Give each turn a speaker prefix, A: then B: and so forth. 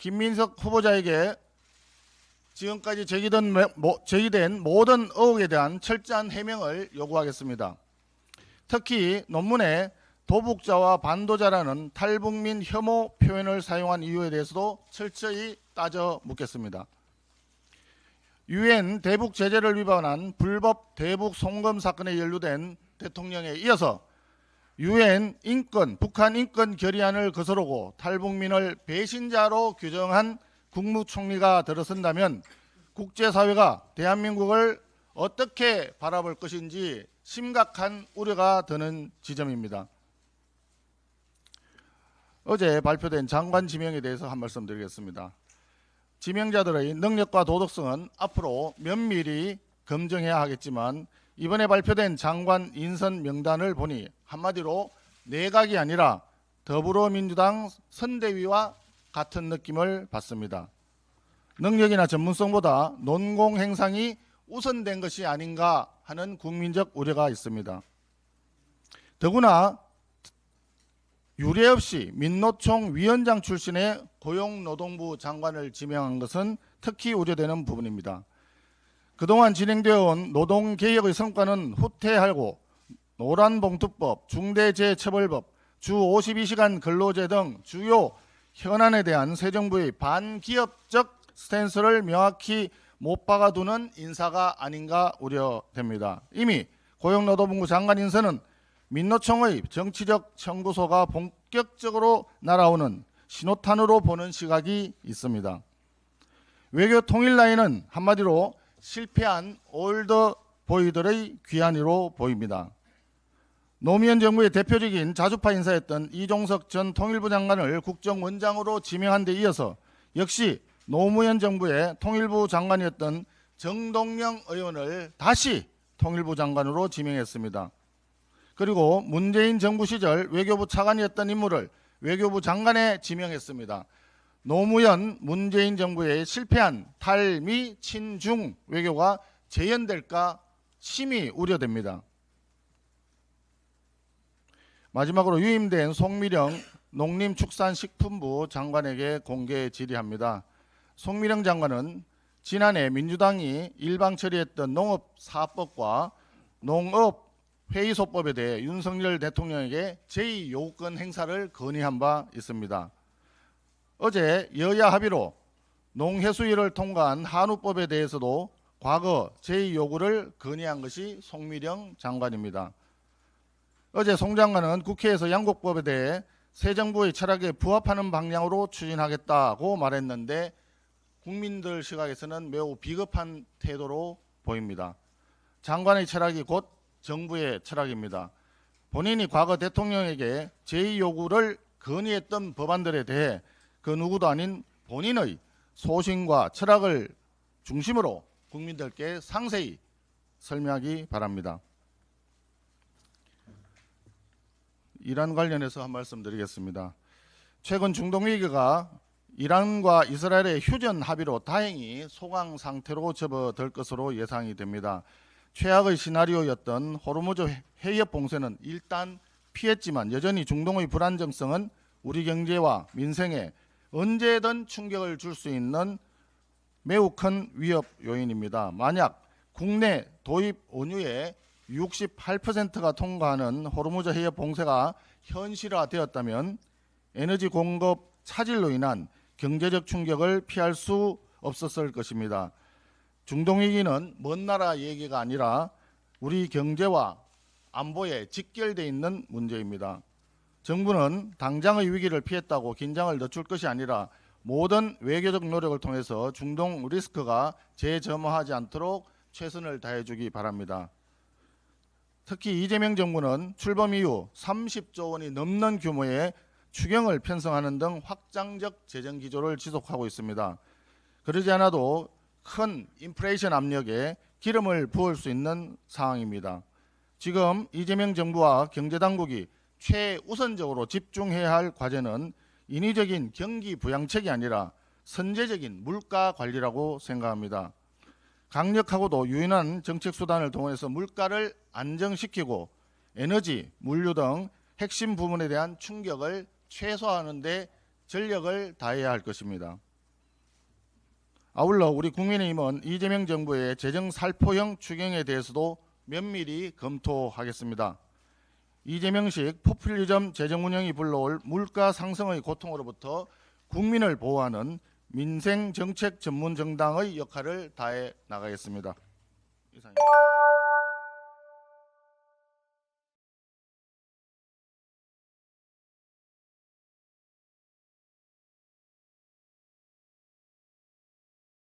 A: 김민석 후보자에게 지금까지 제기된 모든 의혹에 대한 철저한 해명을 요구하겠습니다. 특히 논문에 도북자와 반도자라는 탈북민 혐오 표현을 사용한 이유에 대해서도 철저히 따져 묻겠습니다. 유엔 대북 제재를 위반한 불법 대북 송금 사건에 연루된 대통령에 이어서 유엔 북한 인권 결의안을 거스르고 탈북민을 배신자로 규정한 국무총리가 들어선다면 국제사회가 대한민국을 어떻게 바라볼 것인지 심각한 우려가 드는 지점입니다. 어제 발표된 장관 지명에 대해서 한 말씀 드리겠습니다. 지명자들의 능력과 도덕성은 앞으로 면밀히 검증해야 하겠지만 이번에 발표된 장관 인선 명단을 보니 한마디로 내각이 아니라 더불어민주당 선대위와 같은 느낌을 받습니다. 능력이나 전문성보다 논공행상이 우선된 것이 아닌가 하는 국민적 우려가 있습니다. 더구나 유례없이 민노총 위원장 출신의 고용노동부 장관을 지명한 것은 특히 우려되는 부분입니다. 그동안 진행되어 온 노동개혁의 성과는 후퇴하고 노란봉투법, 중대재해처벌법, 주 52시간 근로제 등 주요 현안에 대한 새 정부의 반기업적 스탠스를 명확히 못 박아두는 인사가 아닌가 우려됩니다. 이미 고용노동부 장관 인선은 민노총의 정치적 청구소가 본격적으로 날아오는 신호탄으로 보는 시각이 있습니다. 외교 통일 라인은 한마디로 실패한 올드보이들의 귀환이로 보입니다. 노무현 정부의 대표적인 자주파 인사였던 이종석 전 통일부 장관을 국정원장으로 지명한 데 이어서 역시 노무현 정부의 통일부 장관이었던 정동영 의원을 다시 통일부 장관으로 지명했습니다. 그리고 문재인 정부 시절 외교부 차관이었던 인물을 외교부 장관에 지명했습니다. 노무현 문재인 정부의 실패한 탈미 친중 외교가 재현될까 심히 우려됩니다. 마지막으로 유임된 송미령 농림축산식품부 장관에게 공개 질의합니다. 송미령 장관은 지난해 민주당이 일방 처리했던 농업사업법과 농업회의소법에 대해 윤석열 대통령에게 제2요구권 행사를 건의한 바 있습니다. 어제 여야 합의로 농해수위를 통과한 한우법에 대해서도 과거 제2요구를 건의한 것이 송미령 장관입니다. 어제 송 장관은 국회에서 양곡법에 대해 새 정부의 철학에 부합하는 방향으로 추진하겠다고 말했는데 국민들 시각에서는 매우 비겁한 태도로 보입니다. 장관의 철학이 곧 정부의 철학입니다. 본인이 과거 대통령에게 제2요구를 건의했던 법안들에 대해 그 누구도 아닌 본인의 소신과 철학을 중심으로 국민들께 상세히 설명하기 바랍니다. 이란 관련해서 한 말씀 드리겠습니다. 최근 중동 위기가 이란과 이스라엘의 휴전 합의로 다행히 소강 상태로 접어들 것으로 예상이 됩니다. 최악의 시나리오였던 호르무즈 해협 봉쇄는 일단 피했지만 여전히 중동의 불안정성은 우리 경제와 민생에 언제든 충격을 줄 수 있는 매우 큰 위협 요인입니다. 만약 국내 도입 원유의 68%가 통과하는 호르무즈 해협 봉쇄가 현실화되었다면 에너지 공급 차질로 인한 경제적 충격을 피할 수 없었을 것입니다. 중동 위기는 먼 나라 얘기가 아니라 우리 경제와 안보에 직결되어 있는 문제입니다. 정부는 당장의 위기를 피했다고 긴장을 늦출 것이 아니라 모든 외교적 노력을 통해서 중동 리스크가 재점화하지 않도록 최선을 다해주기 바랍니다. 특히 이재명 정부는 출범 이후 30조 원이 넘는 규모의 추경을 편성하는 등 확장적 재정 기조를 지속하고 있습니다. 그러지 않아도 큰 인플레이션 압력에 기름을 부을 수 있는 상황입니다. 지금 이재명 정부와 경제당국이 최우선적으로 집중해야 할 과제는 인위적인 경기 부양책이 아니라 선제적인 물가 관리라고 생각합니다. 강력하고도 유연한 정책 수단을 동원해서 물가를 안정시키고 에너지, 물류 등 핵심 부분에 대한 충격을 최소화하는 데 전력을 다해야 할 것입니다. 아울러 우리 국민의힘은 이재명 정부의 재정 살포형 추경에 대해서도 면밀히 검토하겠습니다. 이재명식 포퓰리즘 재정 운영이 불러올 물가 상승의 고통으로부터 국민을 보호하는 민생 정책 전문 정당의 역할을 다해 나가겠습니다. 이상입니다.